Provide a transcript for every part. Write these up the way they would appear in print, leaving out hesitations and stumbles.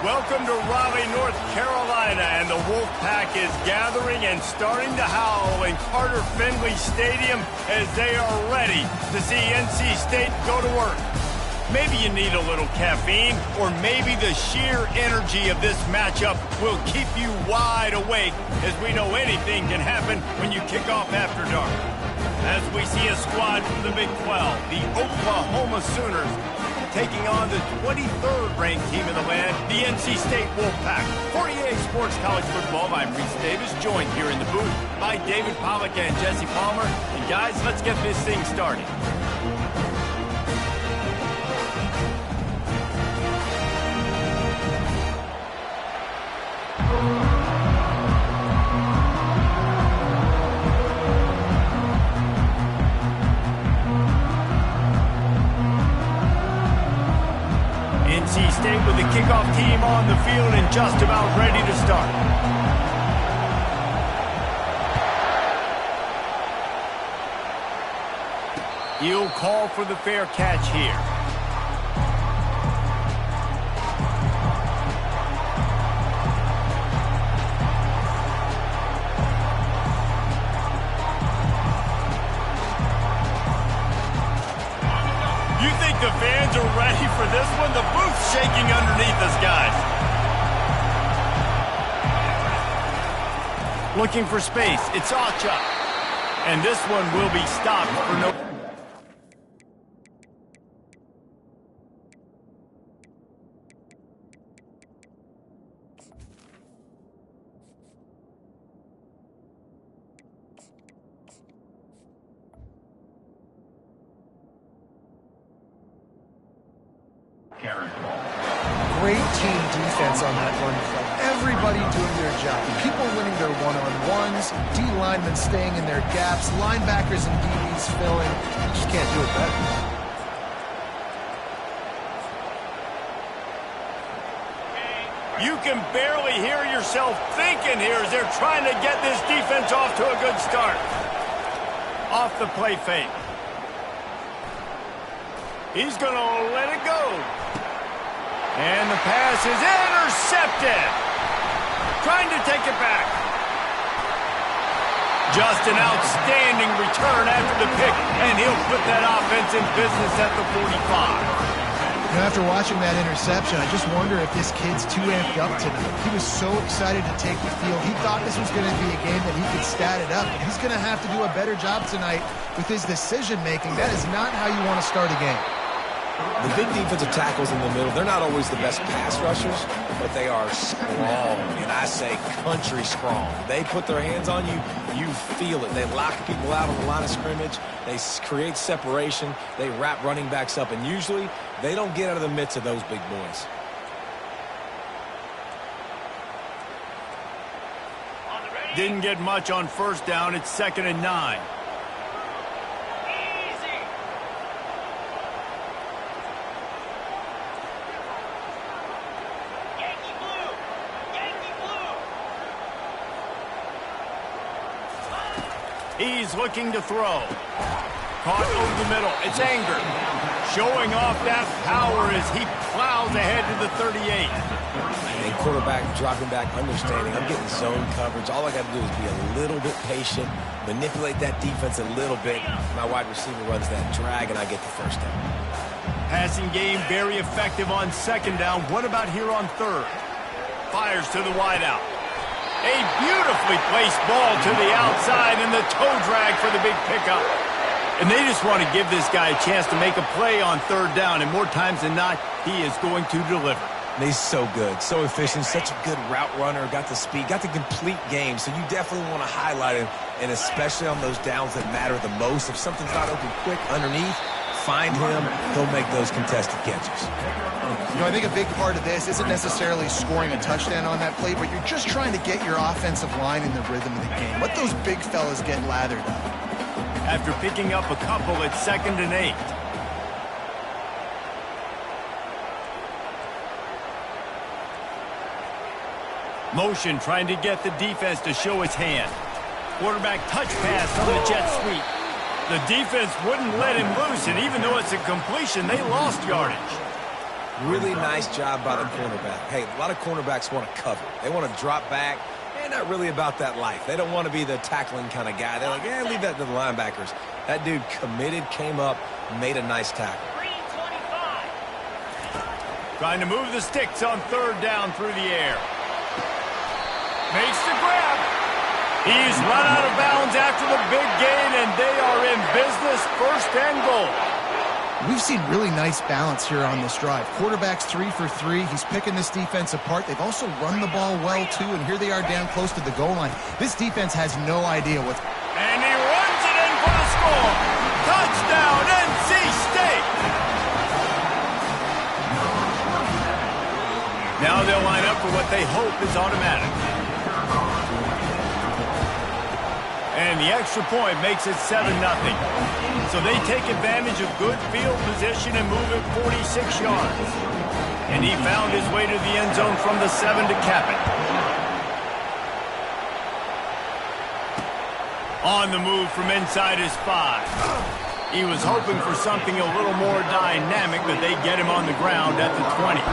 Welcome to Raleigh, North Carolina, and the Wolfpack is gathering and starting to howl in Carter Finley Stadium as they are ready to see NC State go to work. Maybe you need a little caffeine, or maybe the sheer energy of this matchup will keep you wide awake, as we know anything can happen when you kick off after dark. As we see a squad from the Big 12, the Oklahoma Sooners, taking on the 23rd ranked team in the land, the NC State Wolfpack. For EA Sports College Football, I'm Reese Davis, joined here in the booth by David Pollack and Jesse Palmer. And guys, let's get this thing started. NC State with the kickoff team on the field and just about ready to start. He'll call for the fair catch here. You think the fans are ready for this one? The booth's shaking underneath us, guys. Looking for space. It's Acha. And this one will be stopped for no... Great team defense on that run play. Everybody doing their job. People winning their one-on-ones, D-linemen staying in their gaps, linebackers and DBs filling. You just can't do it better. You can barely hear yourself thinking here as they're trying to get this defense off to a good start. Off the play fake. He's going to let it go. And the pass is intercepted. Trying to take it back. Just an outstanding return after the pick, and he'll put that offense in business at the 45. You know, after watching that interception, I just wonder if this kid's too amped up tonight. He was so excited to take the field. He thought this was going to be a game that he could stat it up, and he's going to have to do a better job tonight with his decision-making. That is not how you want to start a game. The big defensive tackles in the middle, they're not always the best pass rushers, but they are strong, and I say country strong. They put their hands on you, you feel it. They lock people out on the line of scrimmage. They create separation. They wrap running backs up, and usually they don't get out of the midst of those big boys. Didn't get much on first down. It's 2nd and 9. He's looking to throw. Caught over the middle. It's Anger. Showing off that power as he plows ahead to the 38. And quarterback dropping back, understanding I'm getting zone coverage. All I got to do is be a little bit patient, manipulate that defense a little bit. My wide receiver runs that drag, and I get the first down. Passing game very effective on 2nd down. What about here on 3rd? Fires to the wideout. A beautifully placed ball to the outside and the toe drag for the big pickup. And they just want to give this guy a chance to make a play on 3rd down, and more times than not, he is going to deliver. He's so good, so efficient, such a good route runner, got the speed, got the complete game, so you definitely want to highlight him, and especially on those downs that matter the most. If something's not open quick underneath, find him, he'll make those contested catches. You know, I think a big part of this isn't necessarily scoring a touchdown on that play, but you're just trying to get your offensive line in the rhythm of the game. Let those big fellas get lathered up. After picking up a couple, it's 2nd and 8. Motion trying to get the defense to show its hand. Quarterback touch pass on the jet sweep. The defense wouldn't let him loose, and even though it's a completion, they lost yardage. Really nice job by the cornerback. Hey, a lot of cornerbacks want to cover. They want to drop back. They're not really about that life. They don't want to be the tackling kind of guy. They're like, yeah, leave that to the linebackers. That dude committed, came up, made a nice tackle. Trying to move the sticks on third down through the air. Makes the grab. He's run out of bounds after the big gain, and they are in business, first and goal. We've seen really nice balance here on this drive. Quarterback's 3 for 3. He's picking this defense apart. They've also run the ball well, too, and here they are down close to the goal line. This defense has no idea what's... And he runs it in for the score. Touchdown, NC State. Now they'll line up for what they hope is automatic. And the extra point makes it 7-0. So they take advantage of good field position and move it 46 yards. And he found his way to the end zone from the 7 to cap it. On the move from inside his 5. He was hoping for something a little more dynamic, but they get him on the ground at the 20.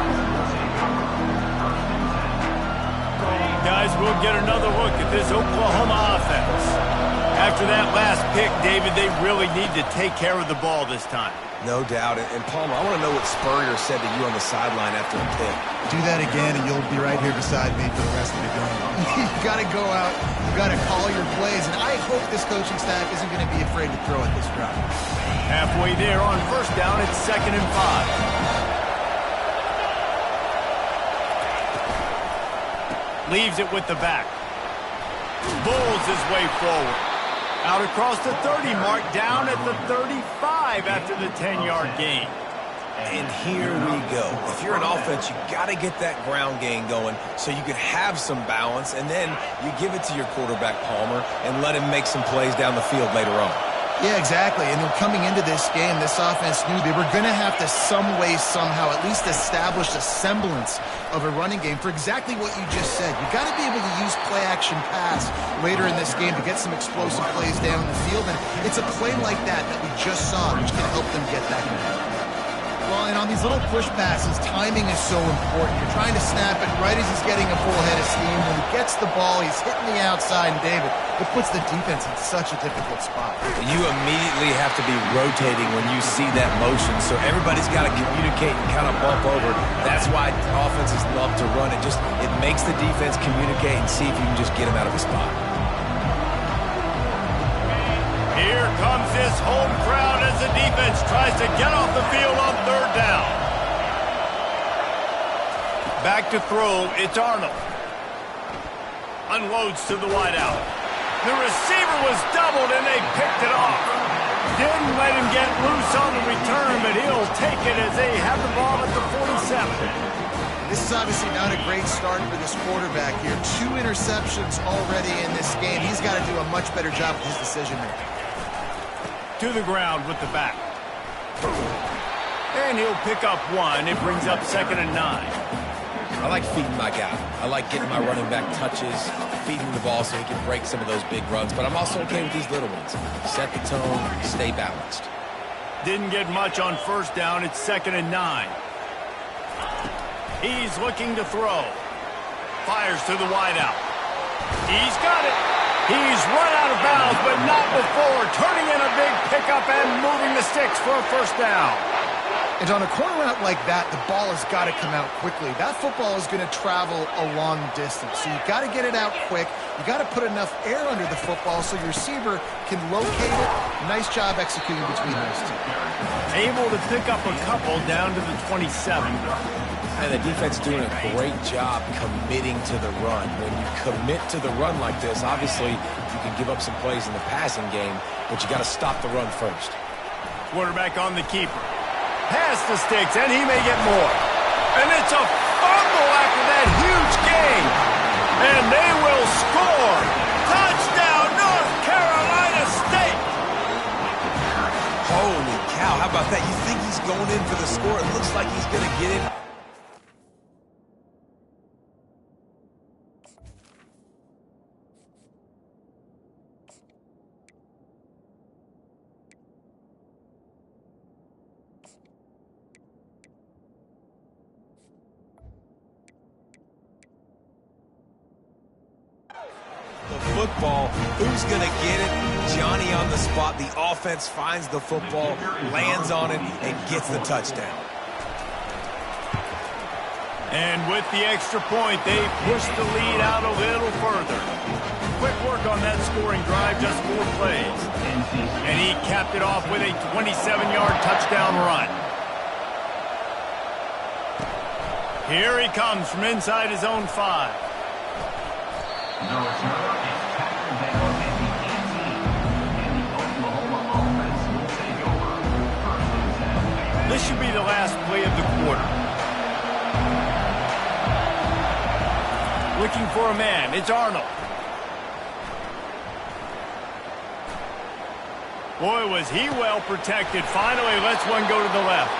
Guys, we'll get another look at this Oklahoma offense. After that last pick, David, they really need to take care of the ball this time. No doubt. And Palmer, I want to know what Spurrier said to you on the sideline after the pick. Do that again, and you'll be right here beside me for the rest of the game. You got to go out. You got to call your plays, and I hope this coaching staff isn't going to be afraid to throw at this drive. Halfway there on first down, it's 2nd and 5. Leaves it with the back. Bulls his way forward. Out across the 30 mark, down at the 35 after the 10-yard gain. And here we go. If you're an offense, you got to get that ground game going so you can have some balance, and then you give it to your quarterback, Palmer, and let him make some plays down the field later on. Yeah, exactly. And coming into this game, this offense knew they were going to have to some way, somehow, at least establish a semblance of a running game for exactly what you just said. You got to be able to use play-action pass later in this game to get some explosive plays down the field. And it's a play like that we just saw, which can help them get that going. Well, and on these little push passes, timing is so important. You're trying to snap it right as he's getting a full head of steam. When he gets the ball, he's hitting the outside, and David, it puts the defense in such a difficult spot. You immediately have to be rotating when you see that motion, so everybody's got to communicate and kind of bump over. That's why offenses love to run it. It makes the defense communicate and see if you can just get him out of his spot. Here comes this home crowd as the defense tries to get off the field on third down. Back to throw, it's Arnold. Unloads to the wideout. The receiver was doubled and they picked it off. Didn't let him get loose on the return, but he'll take it as they have the ball at the 47. This is obviously not a great start for this quarterback here. 2 interceptions already in this game. He's got to do a much better job with his decision-making. To the ground with the back. And he'll pick up 1. It brings up 2nd and 9. I like feeding my guy. I like getting my running back touches, feeding the ball so he can break some of those big runs. But I'm also okay with these little ones. Set the tone, stay balanced. Didn't get much on first down. It's 2nd and 9. He's looking to throw. Fires to the wideout. He's got it. He's run out of bounds, but not before turning in a big pickup and moving the sticks for a first down. And on a corner route like that, the ball has got to come out quickly. That football is going to travel a long distance, so you've got to get it out quick. You got to put enough air under the football so your receiver can locate it. Nice job executing between those two. Able to pick up a couple down to the 27. And the defense doing a great job committing to the run. When you commit to the run like this, obviously you can give up some plays in the passing game, but you got to stop the run first. Quarterback on the keeper. Past the sticks, and he may get more. And it's a fumble after that huge gain. And they will score. Touchdown, North Carolina State. Holy cow, how about that? You think he's going in for the score? It looks like he's going to get it. football. Who's going to get it? Johnny on the spot. The offense finds the football, lands on it, and gets the touchdown. And with the extra point, they push the lead out a little further. Quick work on that scoring drive, just 4 plays. And he capped it off with a 27-yard touchdown run. Here he comes from inside his own 5. This should be the last play of the quarter. Looking for a man. It's Arnold. Boy, was he well protected. Finally lets one go to the left.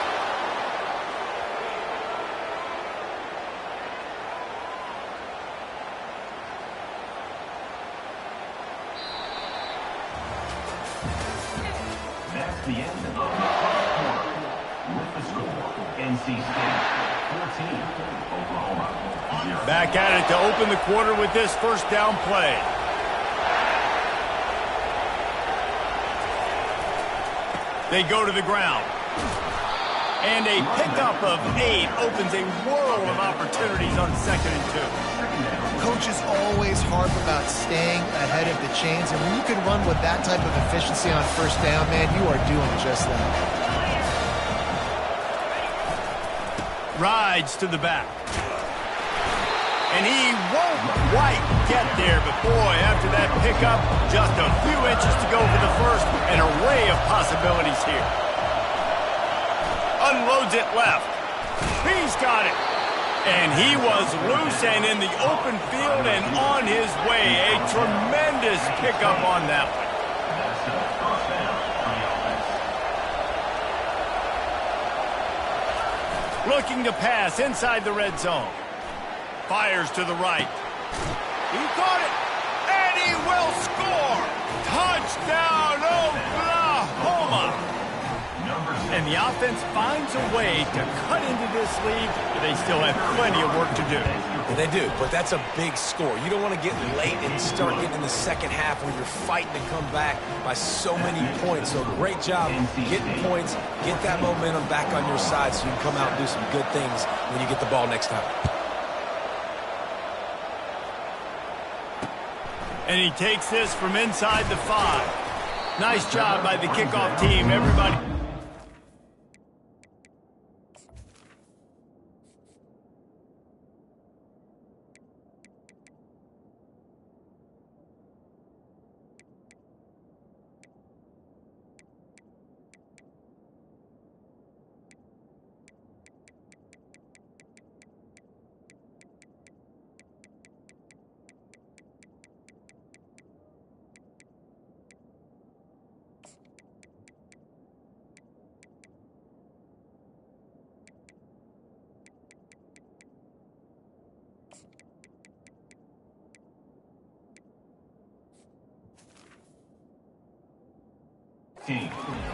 That's the end of the first quarter. With the score, NC State 14, Oklahoma 0. Back at it to open the quarter with this first down play. They go to the ground. And a pickup of 8 opens a world of opportunities on 2nd and 2. Coaches always harp about staying ahead of the chains, and when you can run with that type of efficiency on first down, man, you are doing just that. Rides to the back. And he won't quite get there, but boy, after that pickup, just a few inches to go for the first. An array of possibilities here. Unloads it left. He's got it. And he was loose and in the open field and on his way. A tremendous pickup on that one. That's the first down for the offense. Looking to pass inside the red zone. Fires to the right. He caught it. And he will score. Touchdown, Oklahoma. And the offense finds a way to cut into this lead, but they still have plenty of work to do. And they do, but that's a big score. You don't want to get late and start getting in the second half where you're fighting to come back by so many points. So great job getting points, get that momentum back on your side so you can come out and do some good things when you get the ball next time. And he takes this from inside the 5. Nice job by the kickoff team, everybody.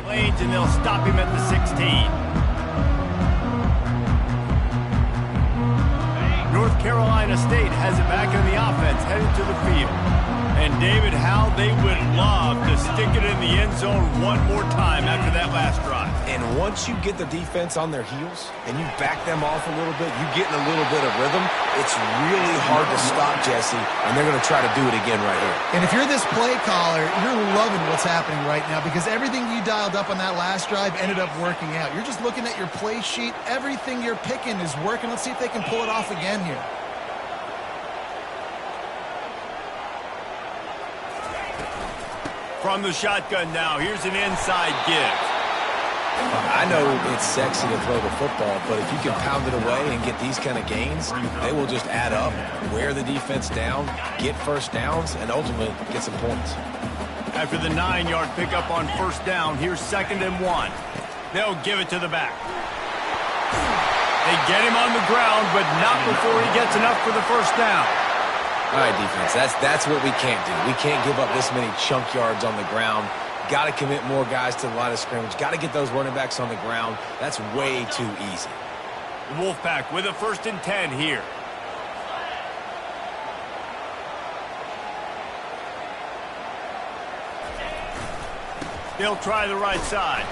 Lanes, and they'll stop him at the 16. North Carolina State has it back in the offense, headed to the field. And David, how they would love to stick it in the end zone one more time after that last drive. And once you get the defense on their heels and you back them off a little bit, you get in a little bit of rhythm, it's really hard to stop, Jesse, and they're going to try to do it again right here. And if you're this play caller, you're loving what's happening right now because everything you dialed up on that last drive ended up working out. You're just looking at your play sheet. Everything you're picking is working. Let's see if they can pull it off again here. From the shotgun now, here's an inside give. I know it's sexy to throw the football, but if you can pound it away and get these kind of gains, they will just add up, wear the defense down, get first downs, and ultimately get some points. After the 9-yard pickup on first down, here's 2nd and 1. They'll give it to the back. They get him on the ground, but not before he gets enough for the first down. All right, defense, that's what we can't do. We can't give up this many chunk yards on the ground. Got to commit more guys to the line of scrimmage. Got to get those running backs on the ground. That's way too easy. Wolfpack with a 1st and 10 here. They'll try the right side.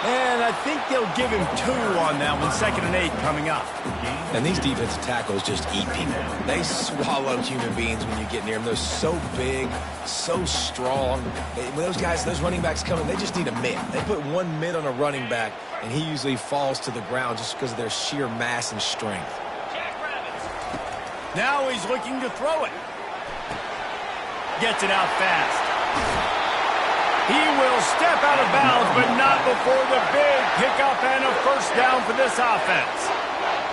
And I think they'll give him 2 on that one. 2nd and 8 coming up. And these defensive tackles just eat people. They swallow human beings when you get near them. They're so big, so strong. When those guys, those running backs come in, they just need a mid. They put 1 mid on a running back, and he usually falls to the ground just because of their sheer mass and strength. Now he's looking to throw it. Gets it out fast. He will step out of bounds, but not before the big pickup and a first down for this offense.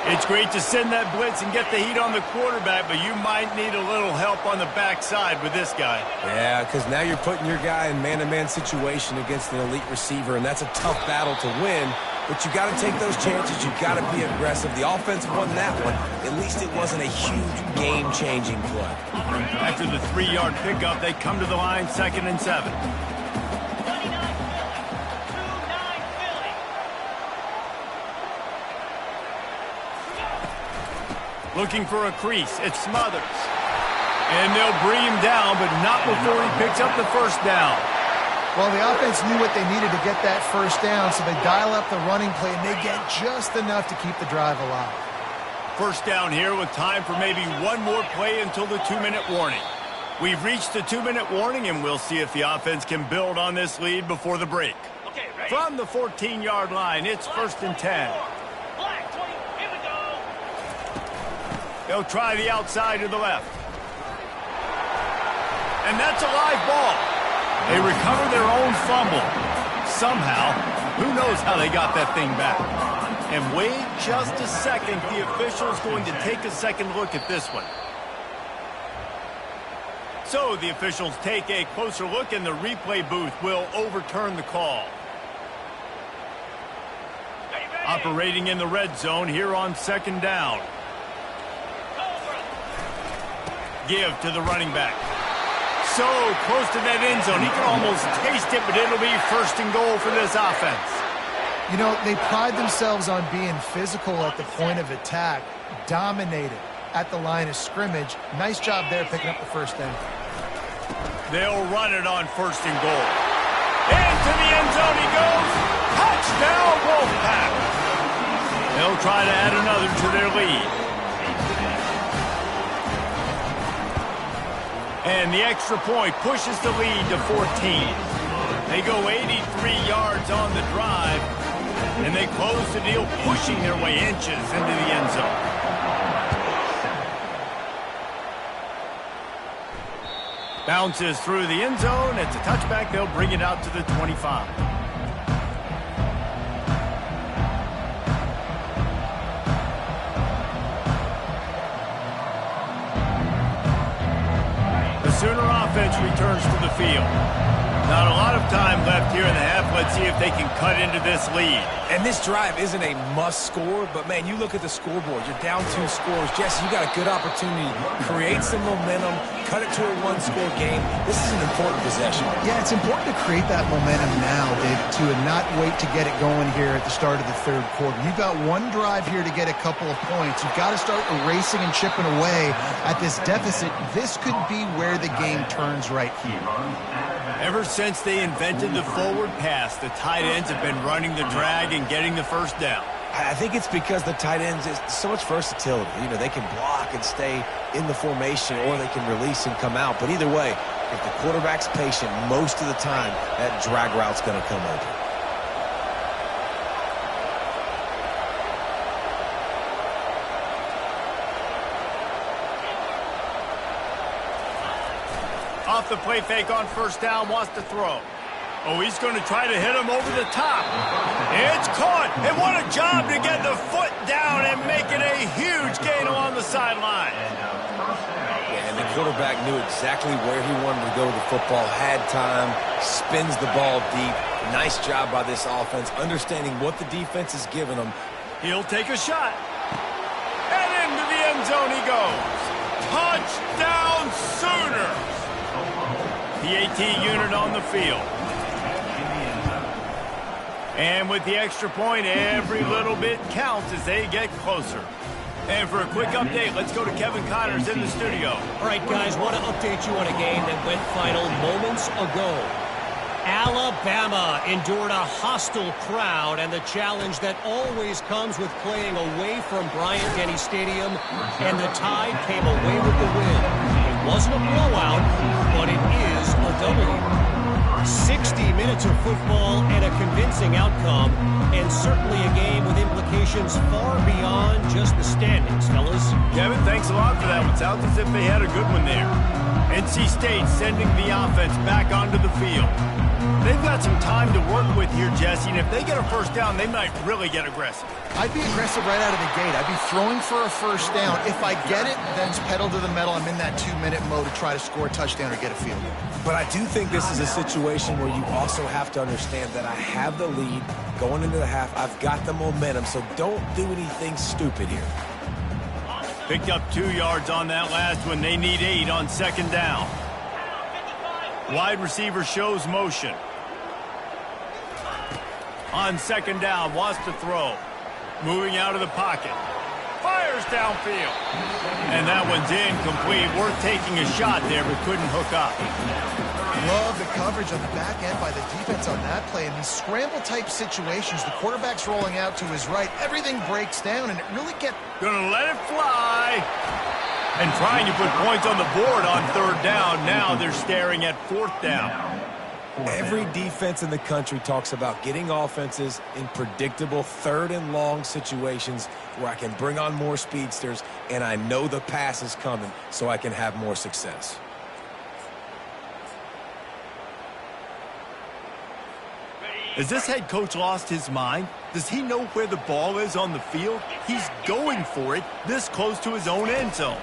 It's great to send that blitz and get the heat on the quarterback, but you might need a little help on the backside with this guy. Yeah, because now you're putting your guy in man-to-man situation against an elite receiver, and that's a tough battle to win. But you got to take those chances. You got to be aggressive. The offense won that one. At least it wasn't a huge game-changing play. After the 3-yard pickup, they come to the line, 2nd and 7. Looking for a crease. It's Smothers. And they'll bring him down, but not before he picks up the first down. Well, the offense knew what they needed to get that first down, so they dial up the running play, and they get just enough to keep the drive alive. First down here with time for maybe one more play until the 2-minute warning. We've reached the 2-minute warning, and we'll see if the offense can build on this lead before the break. Okay, from the 14-yard line, it's 1st and 10. They'll try the outside to the left. And that's a live ball. They recover their own fumble. Somehow, who knows how they got that thing back. And wait just a second. The official's going to take a second look at this one. So the officials take a closer look, and the replay booth will overturn the call. Operating in the red zone here on 2nd down. Give to the running back. So close to that end zone. He can almost taste it, but it'll be 1st and goal for this offense. You know, they pride themselves on being physical at the point of attack, dominated at the line of scrimmage. Nice job there picking up the first down. They'll run it on 1st and goal. Into the end zone he goes. Touchdown, Wolfpack. They'll try to add another to their lead. And the extra point pushes the lead to 14. They go 83 yards on the drive, and they close the deal, pushing their way inches into the end zone. Bounces through the end zone. It's a touchback. They'll bring it out to the 25. Sooner offense returns to the field. Not a lot of time left here in the half. Let's see if they can cut into this lead. And this drive isn't a must score, but man, you look at the scoreboard. You're down 2 scores. Jesse, you got a good opportunity. Create some momentum. Cut it to a 1-score game. This is an important possession. Yeah, it's important to create that momentum now, Dave, to not wait to get it going here at the start of the 3rd quarter. You've got one drive here to get a couple of points. You've got to start erasing and chipping away at this deficit. This could be where the game turns right here. Ever since they invented the forward pass, the tight ends have been running the drag and getting the first down. I think it's because the tight ends is so much versatility. You know, they can block and stay in the formation, or they can release and come out. But either way, if the quarterback's patient, most of the time, that drag route's going to come open. Off the play fake on 1st down, wants to throw. Oh, he's going to try to hit him over the top. It's caught, and what a job to get the foot down and make it a huge gain along the sideline. Yeah, and the quarterback knew exactly where he wanted to go with the football, had time, spins the ball deep. Nice job by this offense, understanding what the defense is giving them. He'll take a shot. And into the end zone he goes. Touchdown Sooners! The AT unit on the field. And with the extra point, every little bit counts as they get closer. And for a quick update, let's go to Kevin Connors in the studio. All right, guys, want to update you on a game that went final moments ago. Alabama endured a hostile crowd and the challenge that always comes with playing away from Bryant-Denny Stadium, and the Tide came away with the win. It wasn't a blowout, but it is a W. 60 minutes of football and a convincing outcome, and certainly a game with implications far beyond just the standings, fellas. Kevin, thanks a lot for that one. Sounds as if they had a good one there. NC State sending the offense back onto the field. They've got some time to work with here, Jesse, and if they get a first down, they might really get aggressive. I'd be aggressive right out of the gate. I'd be throwing for a first down. If I get it, then it's pedal to the metal. I'm in that 2-minute mode to try to score a touchdown or get a field goal. But I do think this is a situation where you also have to understand that I have the lead going into the half. I've got the momentum, so don't do anything stupid here. Picked up 2 yards on that last one. They need 8 on second down. Wide receiver shows motion. On second down, wants to throw. Moving out of the pocket. Fires downfield. And that one's incomplete. Worth taking a shot there, but couldn't hook up. Love the coverage on the back end by the defense on that play. In these scramble-type situations, the quarterback's rolling out to his right. Everything breaks down, and it really gets... Gonna let it fly. And trying to put points on the board on third down. Now they're staring at fourth down. Every defense in the country talks about getting offenses in predictable third and long situations where I can bring on more speedsters and I know the pass is coming so I can have more success. Has this head coach lost his mind? Does he know where the ball is on the field? He's going for it this close to his own end zone.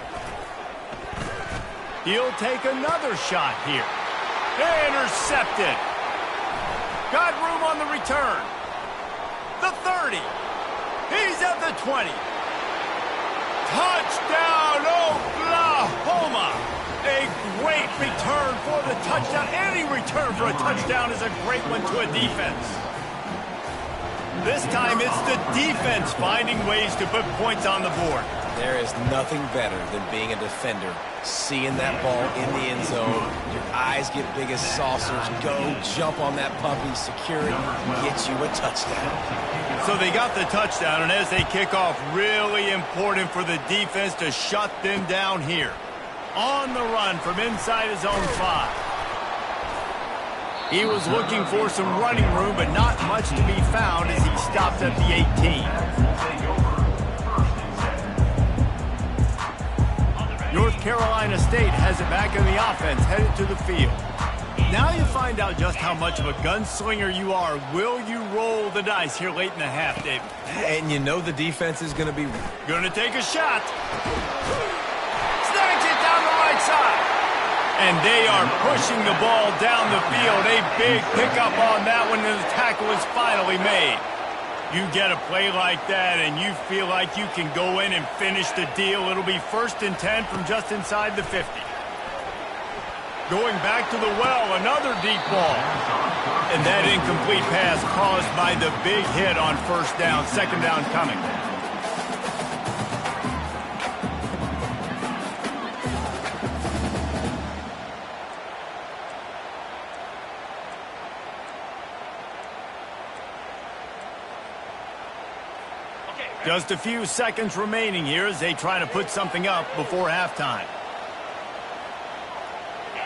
He'll take another shot here. Intercepted. Got room on the return. The 30. He's at the 20. Touchdown, Oklahoma. A great return for the touchdown. Any return for a touchdown is a great one to a defense. This time it's the defense finding ways to put points on the board. There is nothing better than being a defender. Seeing that ball in the end zone, your eyes get big as saucers, go jump on that puppy, secure it, get you a touchdown. So they got the touchdown, and as they kick off, really important for the defense to shut them down here. On the run from inside his own 5. He was looking for some running room, but not much to be found as he stopped at the 18. North Carolina State has it back in the offense, headed to the field. Now you find out just how much of a gunslinger you are. Will you roll the dice here late in the half, David? And you know the defense is going to be... Going to take a shot. Snags it down the right side. And they are pushing the ball down the field. A big pickup on that one, and the tackle is finally made. You get a play like that, and you feel like you can go in and finish the deal. It'll be 1st and 10 from just inside the 50. Going back to the well, another deep ball. And that incomplete pass caused by the big hit on first down. Second down coming. Just a few seconds remaining here as they try to put something up before halftime.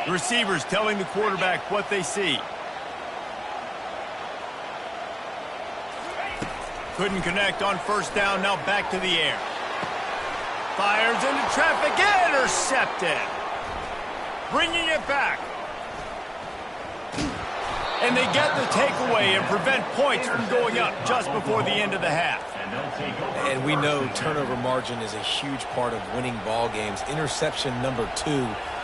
The receivers telling the quarterback what they see. Couldn't connect on first down, now back to the air. Fires into traffic, intercepted. Bringing it back. And they get the takeaway and prevent points from going up just before the end of the half. And we know turnover margin is a huge part of winning ball games. Interception number 2.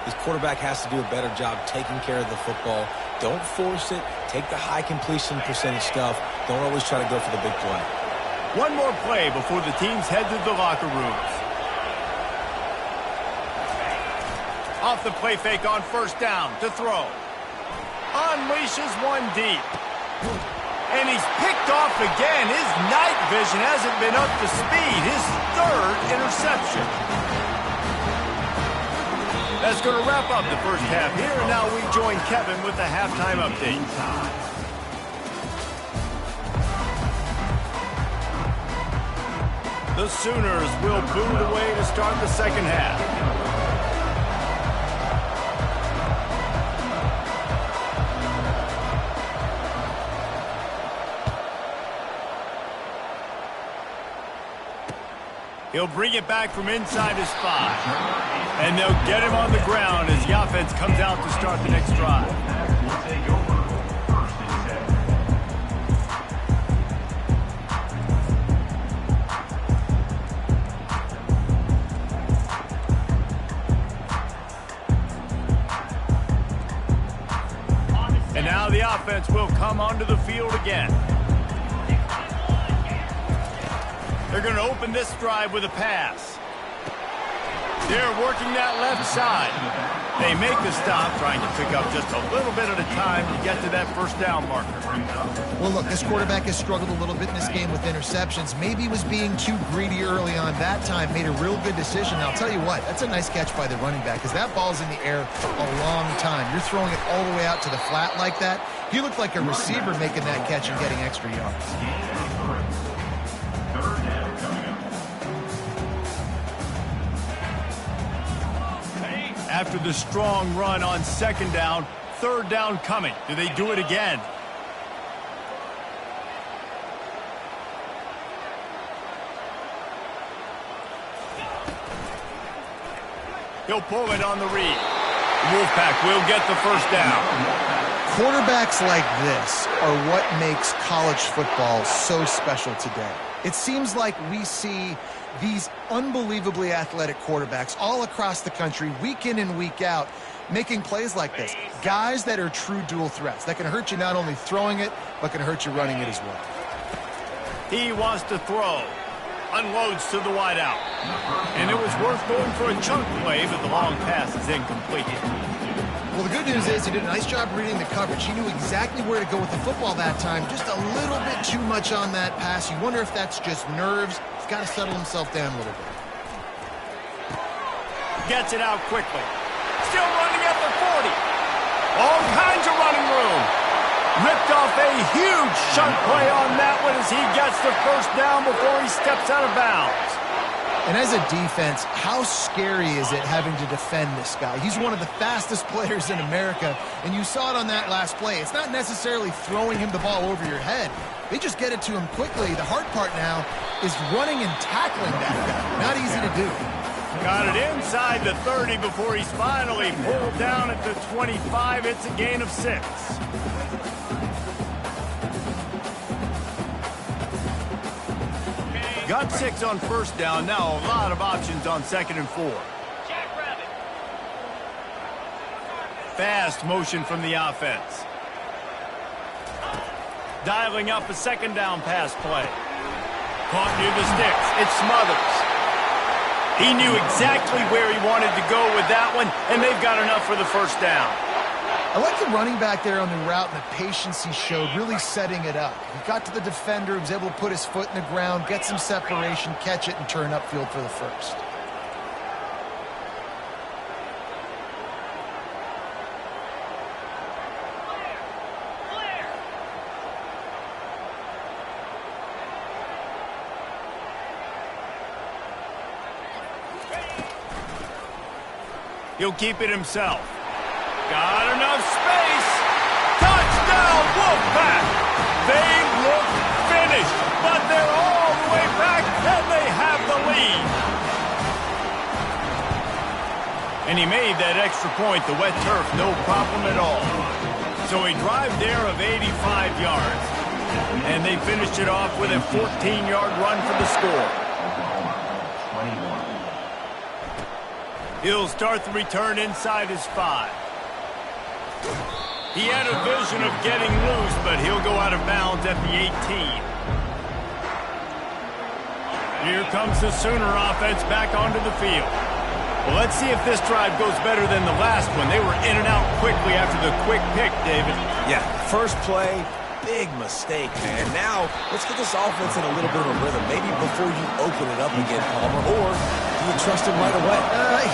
This quarterback has to do a better job taking care of the football. Don't force it. Take the high completion percentage stuff. Don't always try to go for the big play. One more play before the teams head to the locker rooms. Off the play fake on first down to throw. Unleashes one deep. And he's picked off again. His night vision hasn't been up to speed. His 3rd interception. That's going to wrap up the first half here, and now we join Kevin with the halftime update. The Sooners will boot away to start the second half. He'll bring it back from inside his 5. And they'll get him on the ground as the offense comes out to start the next drive. And now the offense will come onto the field again. They're going to open this drive with a pass. They're working that left side. They make the stop, trying to pick up just a little bit at a time to get to that first down marker. Well, look, this quarterback has struggled a little bit in this game with interceptions. Maybe he was being too greedy early on. That time made a real good decision. Now, I'll tell you what, that's a nice catch by the running back because that ball's in the air a long time. You're throwing it all the way out to the flat like that. He looked like a receiver making that catch and getting extra yards. After the strong run on second down, third down coming. Do they do it again? He'll pull it on the read. Wolfpack will get the first down. Quarterbacks like this are what makes college football so special today. It seems like we see these unbelievably athletic quarterbacks all across the country, week in and week out, making plays like this. Guys that are true dual threats, that can hurt you not only throwing it, but can hurt you running it as well. He wants to throw. Unloads to the wideout. And it was worth going for a chunk play, but the long pass is incomplete. Well, the good news is he did a nice job reading the coverage. He knew exactly where to go with the football that time. Just a little bit too much on that pass. You wonder if that's just nerves. He's got to settle himself down a little bit. Gets it out quickly. Still running at the 40. All kinds of running room. Ripped off a huge chunk play on that one as he gets the first down before he steps out of bounds. And as a defense, how scary is it having to defend this guy? He's one of the fastest players in America, and you saw it on that last play. It's not necessarily throwing him the ball over your head. They just get it to him quickly. The hard part now is running and tackling that guy. Not easy to do. Got it inside the 30 before he's finally pulled down at the 25. It's a gain of 6. Got 6 on first down. Now a lot of options on second and 4. Fast motion from the offense. Dialing up a second down pass play. Caught near the sticks. It's Smothers. He knew exactly where he wanted to go with that one, and they've got enough for the first down. I like the running back there on the route and the patience he showed, really setting it up. He got to the defender, he was able to put his foot in the ground, get some separation, catch it, and turn upfield for the first. He'll keep it himself. Got enough space. Touchdown, Wolfpack. They look finished, but they're all the way back, and they have the lead. And he made that extra point, the wet turf, no problem at all. So a drive there of 85 yards, and they finished it off with a 14-yard run for the score. He'll start the return inside his 5. He had a vision of getting loose, but he'll go out of bounds at the 18. Here comes the Sooner offense back onto the field. Well, let's see if this drive goes better than the last one. They were in and out quickly after the quick pick, David. Yeah, first play, big mistake, man. Now, let's get this offense in a little bit of a rhythm. Maybe before you open it up again, Palmer, or You would trust him right away.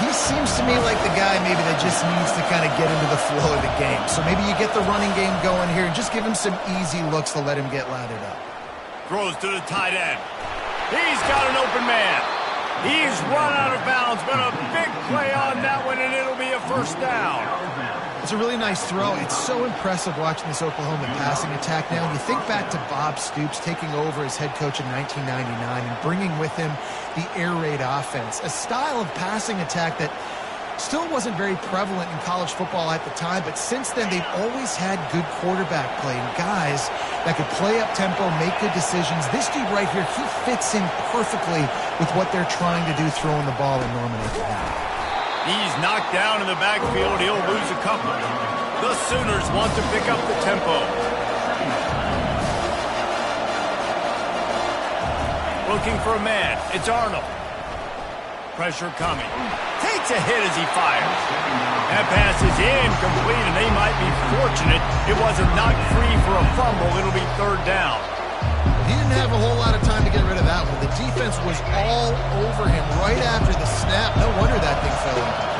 He seems to me like the guy maybe that just needs to kind of get into the flow of the game. So maybe you get the running game going here and just give him some easy looks to let him get lathered up. Throws to the tight end. He's got an open man. He's run out of bounds, but a big play on that one, and it'll be a first down. It's a really nice throw. It's so impressive watching this Oklahoma passing attack now. You think back to Bob Stoops taking over as head coach in 1999 and bringing with him the air raid offense, a style of passing attack that still wasn't very prevalent in college football at the time, but since then they've always had good quarterback play and guys that could play up tempo, make good decisions. This dude right here, he fits in perfectly with what they're trying to do throwing the ball in Norman, Oklahoma. He's knocked down in the backfield. He'll lose a couple. The Sooners want to pick up the tempo. Looking for a man. It's Arnold. Pressure coming. Takes a hit as he fires. That pass is incomplete, and they might be fortunate it wasn't knocked free for a fumble. It'll be third down. He didn't have a whole lot of time to get rid of that one. The defense was all over him right after the snap. No wonder that thing fell in.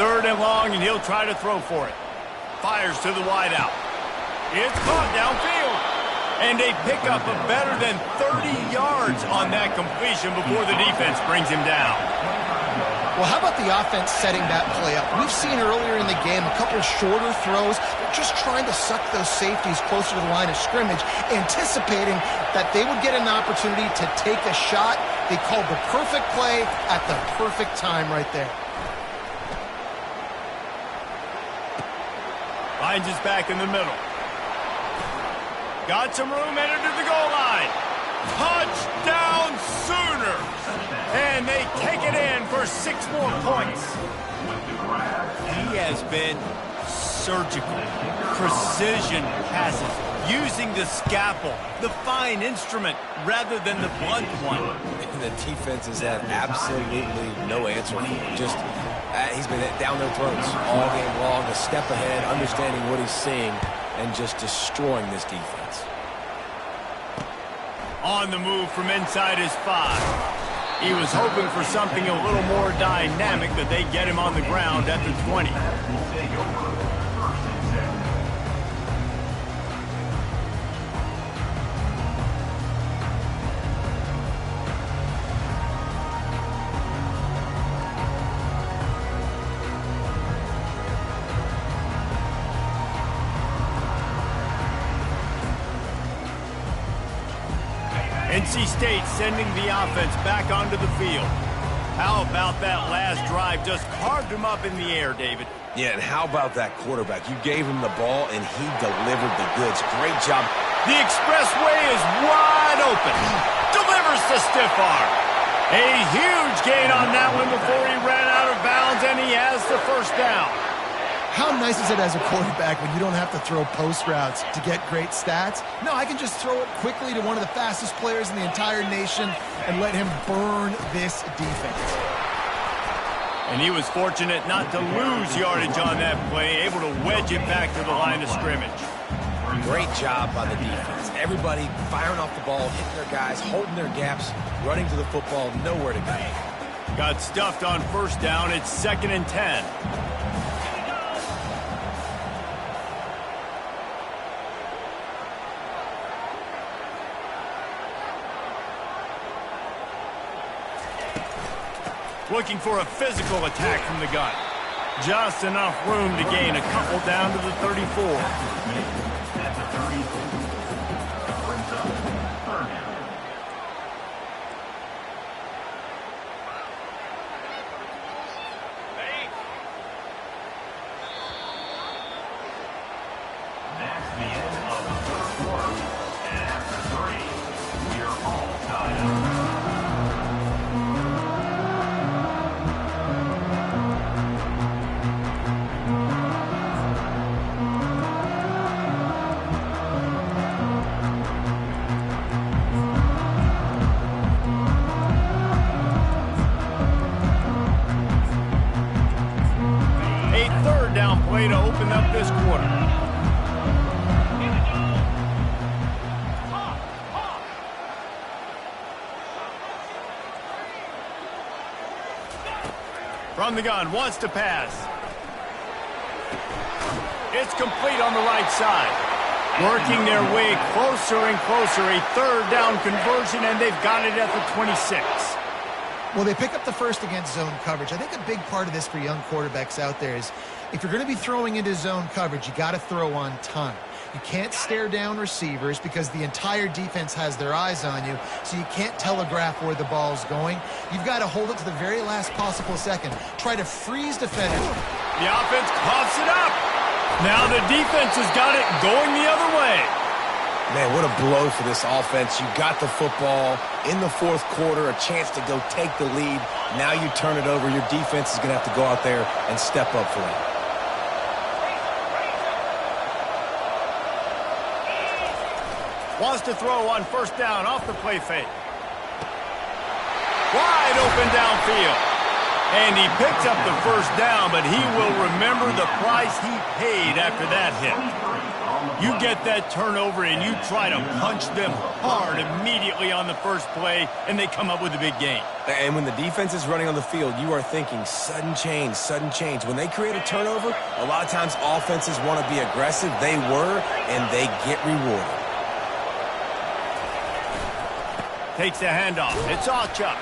Third and long, and he'll try to throw for it. Fires to the wideout. It's caught downfield. And they pick up a better than 30 yards on that completion before the defense brings him down. Well, how about the offense setting that play up? We've seen earlier in the game a couple shorter throws. They're just trying to suck those safeties closer to the line of scrimmage, anticipating that they would get an opportunity to take a shot. They called the perfect play at the perfect time right there. Finds his back in the middle. Got some room, entered to the goal line. Touchdown Sooners! And they take it in for 6 more points. He has been surgical. Precision passes. Using the scalpel, the fine instrument, rather than the blunt one. The defense has had absolutely no answer for him. Just, he's been down their throats all game long, a step ahead, understanding what he's seeing, and just destroying this defense. On the move from inside his 5. He was hoping for something a little more dynamic, but they get him on the ground at the 20. NC State sending the offense back onto the field. How about that last drive? Just carved him up in the air, David. Yeah, and how about that quarterback? You gave him the ball, and he delivered the goods. Great job. The expressway is wide open. Delivers the stiff arm. A huge gain on that one before he ran out of bounds, and he has the first down. How nice is it as a quarterback when you don't have to throw post routes to get great stats? No, I can just throw it quickly to one of the fastest players in the entire nation and let him burn this defense. And he was fortunate not to lose yardage on that play, able to wedge it back to the line of scrimmage. Great job by the defense. Everybody firing off the ball, hitting their guys, holding their gaps, running to the football, nowhere to go. Got stuffed on first down. It's 2nd and 10. Looking for a physical attack from the gun. Just enough room to gain a couple down to the 34. At the 34. Brings up third down. That's the end of the first quarter. And after 3, we are all tied up. this quarter. From the gun, wants to pass. It's complete on the right side. Working their way closer and closer. A third down conversion, and they've got it at the 26. Well, they pick up the first against zone coverage. I think a big part of this for young quarterbacks out there is if you're going to be throwing into zone coverage, you got to throw on time. You can't stare down receivers because the entire defense has their eyes on you, so you can't telegraph where the ball's going. You've got to hold it to the very last possible second. Try to freeze defenders. The offense coughs it up. Now the defense has got it going the other way. Man, what a blow for this offense. You got the football in the fourth quarter, a chance to go take the lead. Now you turn it over. Your defense is going to have to go out there and step up for it. Wants to throw on first down off the play fake. Wide open downfield. And he picks up the first down, but he will remember the price he paid after that hit. You get that turnover and you try to punch them hard immediately on the first play, and they come up with a big gain. And when the defense is running on the field, you are thinking sudden change, sudden change. When they create a turnover, a lot of times offenses want to be aggressive. They were, and they get rewarded. Takes the handoff. It's Archer.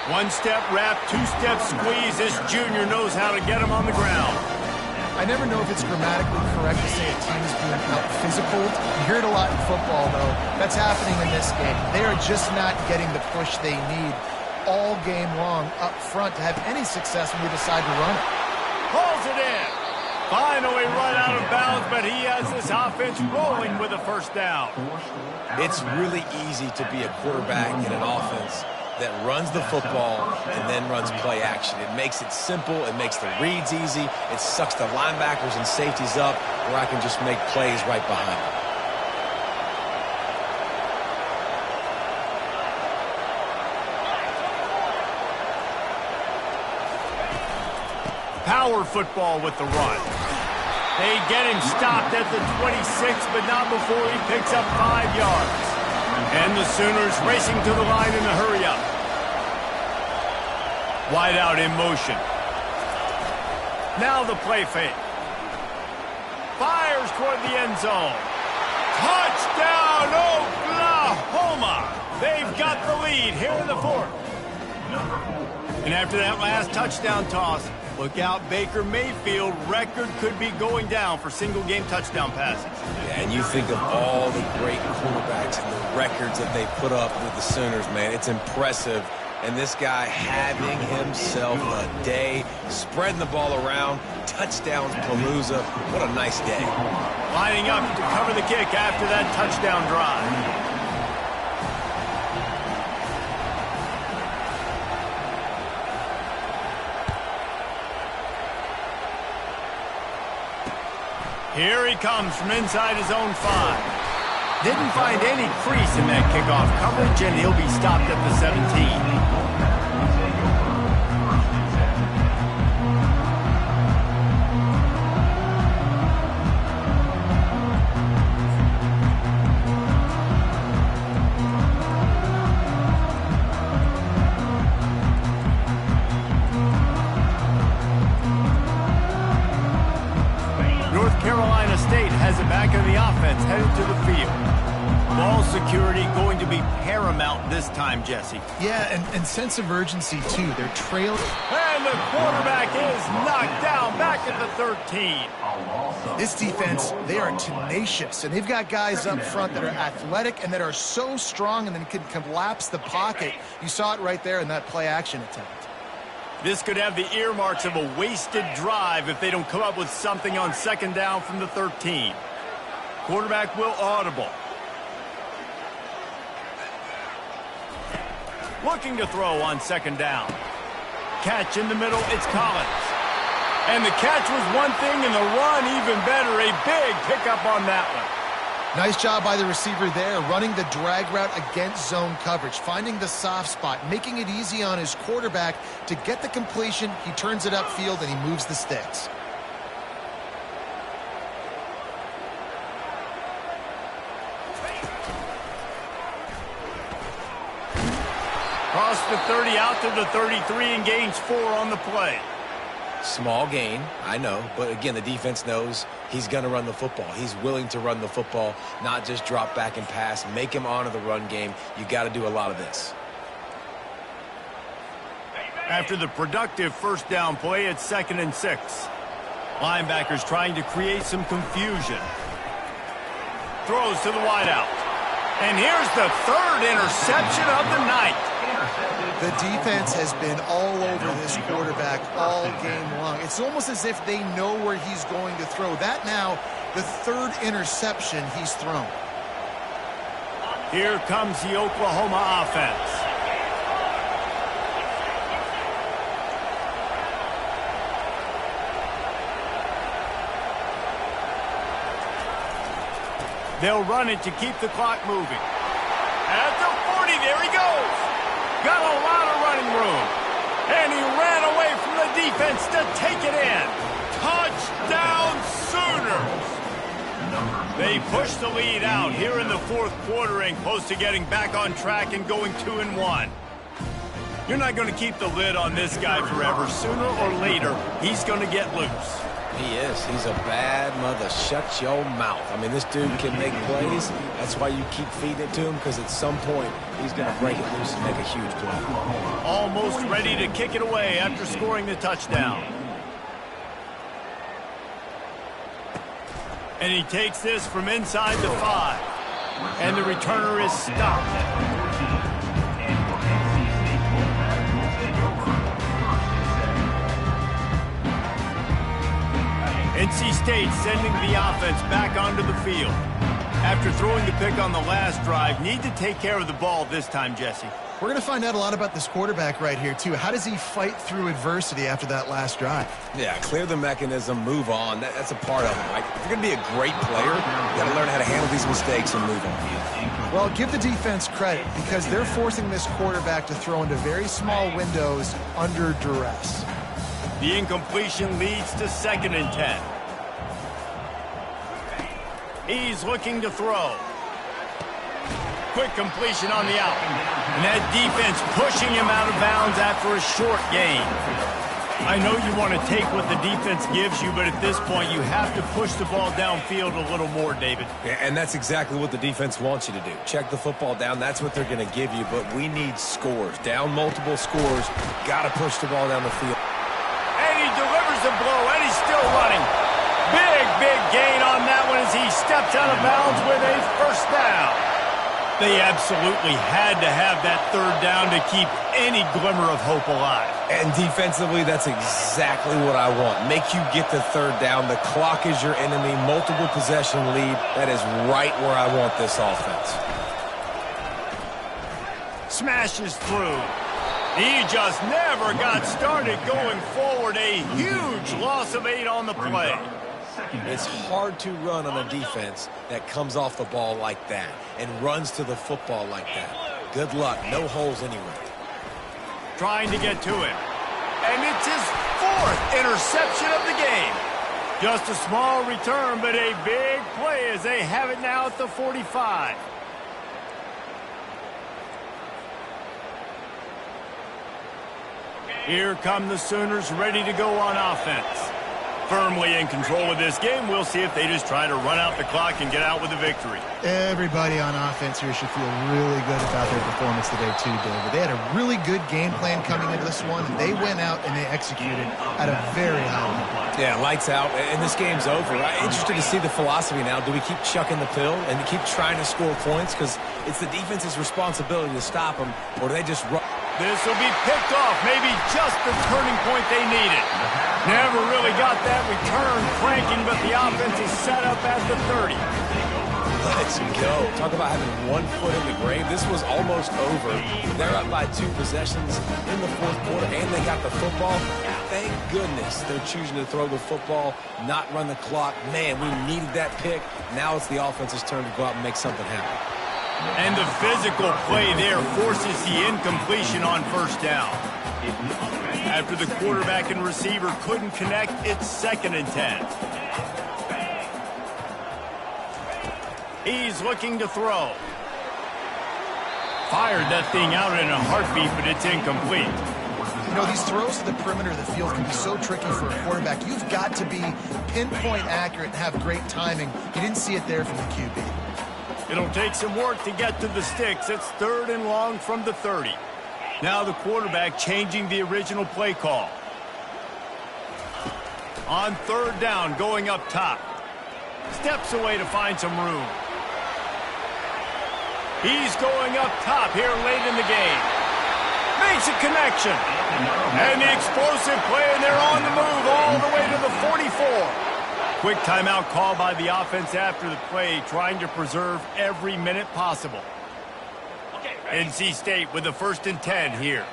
One-step wrap, two-step squeeze. This junior knows how to get him on the ground. I never know if it's grammatically correct to say a team is being out-physical. You hear it a lot in football, though. That's happening in this game. They are just not getting the push they need all game long up front to have any success when they decide to run it. Pulls it in. Finally run out of bounds, but he has this offense rolling with a first down. It's really easy to be a quarterback in an offense that runs the football and then runs play action. It makes it simple. It makes the reads easy. It sucks the linebackers and safeties up where I can just make plays right behind them. Power football with the run. They get him stopped at the 26, but not before he picks up 5 yards. And the Sooners racing to the line in a hurry-up. Wide out in motion. Now the play fake. Fires toward the end zone. Touchdown, Oklahoma! They've got the lead here in the fourth. And after that last touchdown toss, look out, Baker Mayfield. Record could be going down for single-game touchdown passes. Yeah, and you think of all the great quarterbacks and the records that they put up with the Sooners, man. It's impressive. And this guy having himself a day, spreading the ball around, touchdowns palooza. What a nice day. Lining up to cover the kick after that touchdown drive. Here he comes from inside his own 5. Didn't find any crease in that kickoff coverage, and he'll be stopped at the 17. Carolina State has it back in the offense, headed to the field. Ball security going to be paramount this time, Jesse. Yeah, and sense of urgency, too. They're trailing. And the quarterback is knocked down back at the 13. This defense, they are tenacious, and they've got guys up front that are athletic and that are so strong and then can collapse the pocket. You saw it right there in that play-action attempt. This could have the earmarks of a wasted drive if they don't come up with something on second down from the 13. Quarterback will audible. Looking to throw on second down. Catch in the middle, it's Collins. And the catch was one thing and the run even better. A big pickup on that one. Nice job by the receiver there, running the drag route against zone coverage, finding the soft spot, making it easy on his quarterback to get the completion. He turns it upfield and he moves the sticks. across the 30 out to the 33 and gains 4 on the play. Small gain, I know, but again, the defense knows he's going to run the football. He's willing to run the football, not just drop back and pass, make him honor the run game. You got to do a lot of this. After the productive first down play, it's 2nd and 6. Linebackers trying to create some confusion. Throws to the wideout. And here's the 3rd interception of the night. The defense has been all over this quarterback all game long. It's almost as if they know where he's going to throw. That now, the 3rd interception he's thrown. Here comes the Oklahoma offense. They'll run it to keep the clock moving. At the 40, there he goes. Got a lot of running room. And he ran away from the defense to take it in. Touchdown Sooners! They push the lead out here in the 4th quarter and close to getting back on track and going 2-1. You're not going to keep the lid on this guy forever. Sooner or later, he's going to get loose. He is. He's a bad mother. Shut your mouth. I mean, this dude can make plays. That's why you keep feeding it to him, because at some point, he's going to break it loose and make a huge play. Almost ready to kick it away after scoring the touchdown. And he takes this from inside the 5. And the returner is stopped. NC State sending the offense back onto the field. After throwing the pick on the last drive, need to take care of the ball this time, Jesse. We're going to find out a lot about this quarterback right here, too. How does he fight through adversity after that last drive? Yeah, clear the mechanism, move on. That's a part of it. Like, if you're going to be a great player, you got to learn how to handle these mistakes and move on. Well, give the defense credit because they're forcing this quarterback to throw into very small windows under duress. The incompletion leads to 2nd and 10. He's looking to throw. Quick completion on the out. And that defense pushing him out of bounds after a short gain. I know you want to take what the defense gives you, but at this point you have to push the ball downfield a little more, David. Yeah, and that's exactly what the defense wants you to do. Check the football down. That's what they're going to give you, but we need scores. Down multiple scores. Got to push the ball down the field. And he delivers a blow, and he's still running. Big gain on that one as he steps out of bounds with a 1st down. They absolutely had to have that 3rd down to keep any glimmer of hope alive. And defensively, that's exactly what I want. Make you get the 3rd down. The clock is your enemy. Multiple possession lead. That is right where I want this offense. Smashes through. He just never got started going forward. A huge loss of 8 on the play. It's hard to run on a defense that comes off the ball like that and runs to the football like that. Good luck. No holes anywhere. Trying to get to him. And it's his 4th interception of the game. Just a small return, but a big play as they have it now at the 45. Here come the Sooners ready to go on offense. Firmly in control of this game. We'll see if they just try to run out the clock and get out with a victory. Everybody on offense here should feel really good about their performance today too, David. They had a really good game plan coming into this one. They went out and they executed at a very high level. Yeah, lights out, and this game's over. I'm interested to see the philosophy now. Do we keep chucking the pill and keep trying to score points? Because it's the defense's responsibility to stop them, or do they just run? This will be picked off, maybe just the turning point they needed. Never really got that return cranking, but the offense is set up at the 30. Let's go. Talk about having 1 foot in the grave. This was almost over. They're up by 2 possessions in the 4th quarter, and they got the football. Thank goodness they're choosing to throw the football, not run the clock. Man, we needed that pick. Now it's the offense's turn to go out and make something happen. And the physical play there forces the incompletion on 1st down. After the quarterback and receiver couldn't connect, it's 2nd and 10. He's looking to throw. Fired that thing out in a heartbeat, but it's incomplete. You know, these throws to the perimeter of the field can be so tricky for a quarterback. You've got to be pinpoint accurate and have great timing. You didn't see it there from the QB. It'll take some work to get to the sticks. It's 3rd and long from the 30. Now the quarterback changing the original play call. On 3rd down, going up top. Steps away to find some room. He's going up top here late in the game. Makes a connection. And the explosive play, and they're on the move all the way to the 44. Quick timeout call by the offense after the play, trying to preserve every minute possible. NC State with the 1st and 10 here.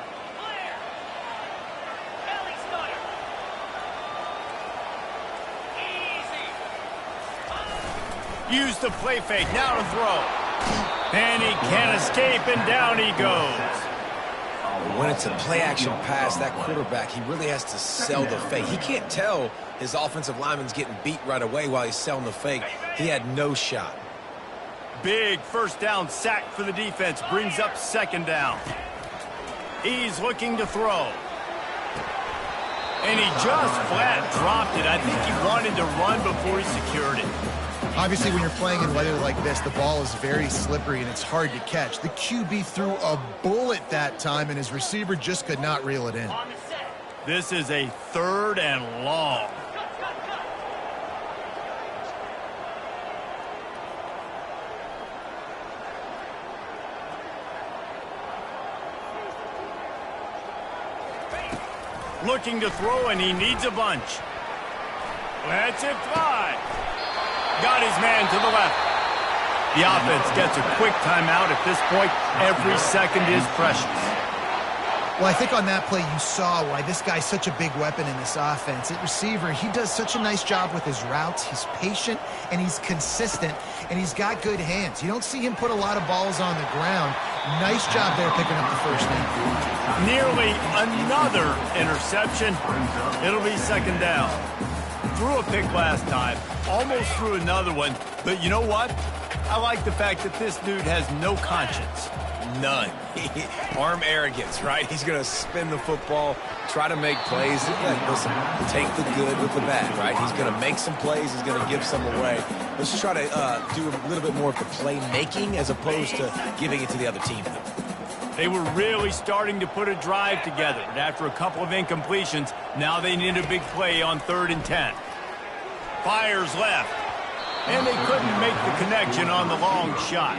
Use the play fake, now to throw. And he can't escape, and down he goes. When it's a play-action pass, that quarterback, he really has to sell the fake. He can't tell his offensive lineman's getting beat right away while he's selling the fake. He had no shot. Big 1st down sack for the defense, brings up 2nd down. He's looking to throw. And he just flat dropped it. I think he wanted to run before he secured it. Obviously, when you're playing in weather like this, the ball is very slippery and it's hard to catch. The QB threw a bullet that time, and his receiver just could not reel it in. This is a 3rd and long. Looking to throw, and he needs a bunch. Lets it fly. Got his man to the left. The offense gets a quick timeout. At this point, every second is precious. Well, I think on that play you saw why this guy's such a big weapon in this offense. At receiver, he does such a nice job with his routes. He's patient, and he's consistent, and he's got good hands. You don't see him put a lot of balls on the ground. Nice job there picking up the 1st down. Nearly another interception. It'll be 2nd down. Threw a pick last time, almost threw another one, but you know what? I like the fact that this dude has no conscience. None. Arm arrogance, right? He's going to spin the football, try to make plays. Listen, take the good with the bad, right? He's going to make some plays. He's going to give some away. Let's try to do a little bit more of the playmaking as opposed to giving it to the other team. They were really starting to put a drive together, and after a couple of incompletions, now they need a big play on 3rd and 10. Fires left, and they couldn't make the connection on the long shot.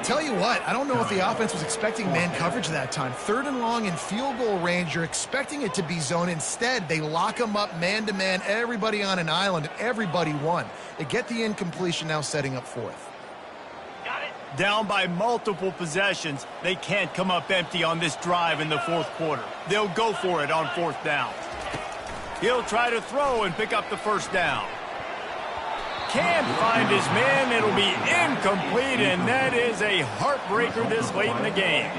Tell you what, I don't know if the offense was expecting man coverage that time. 3rd and long in field goal range, you're expecting it to be zone. Instead, they lock them up man-to-man, everybody on an island, and everybody won. They get the incompletion, now setting up 4th. Down by multiple possessions, they can't come up empty on this drive in the 4th quarter. They'll go for it on 4th down. He'll try to throw and pick up the 1st down. Can't find his man. It'll be incomplete, and that is a heartbreaker this late in the game.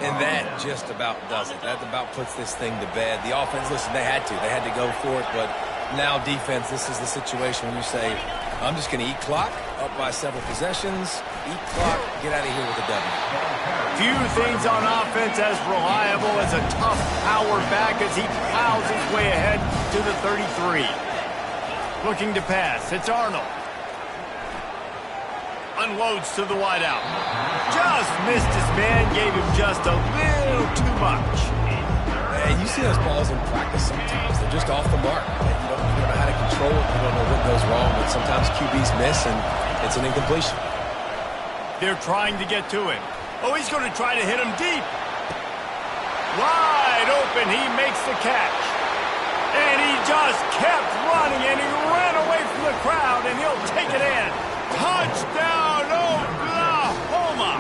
And that just about does it. That about puts this thing to bed. The offense, listen, they had to go for it, but now defense, this is the situation when you say, I'm just going to eat clock, up by several possessions, eat clock, get out of here with a W. Few things on offense as reliable as a tough power back as he plows his way ahead to the 33. Looking to pass, it's Arnold. Unloads to the wideout. Just missed his man, gave him just a little too much. And you see those balls in practice sometimes. They're just off the mark. You don't know how to control it. You don't know what goes wrong, but sometimes QBs miss, and it's an incompletion. They're trying to get to him. Oh, he's going to try to hit him deep. Wide open, he makes the catch. And he just kept running, and he ran away from the crowd, and he'll take it in. Touchdown, Oklahoma!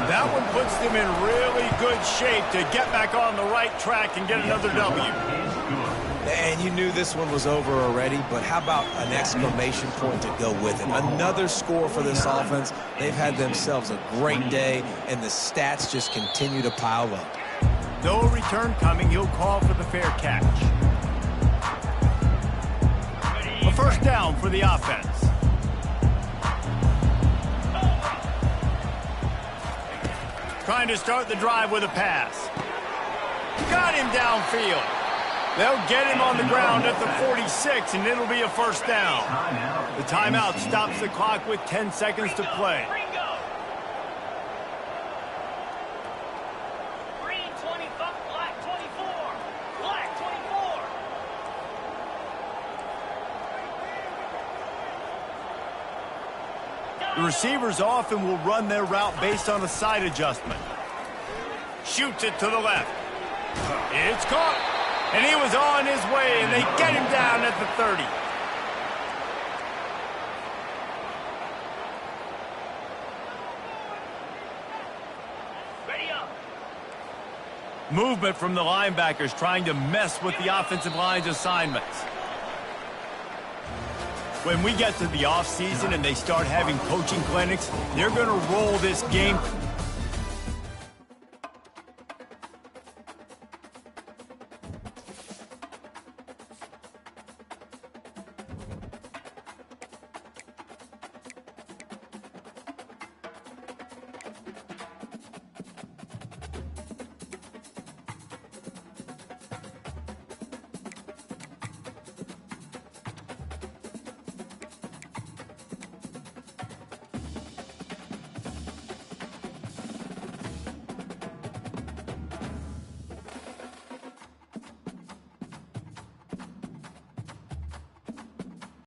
That one puts them in really good shape to get back on the right track and get another W. And you knew this one was over already, but how about an exclamation point to go with it? Another score for this offense. They've had themselves a great day, and the stats just continue to pile up. No return coming, he'll call for the fair catch. A 1st down for the offense. trying to start the drive with a pass. Got him downfield. They'll get him on the ground at the 46, and it'll be a first down. The timeout stops the clock with 10 seconds to play. The receivers often will run their route based on a side adjustment. Shoots it to the left. It's caught. And he was on his way, and they get him down at the 30. Ready up. Movement from the linebackers trying to mess with the offensive line's assignments. When we get to the offseason and they start having coaching clinics, they're going to roll this game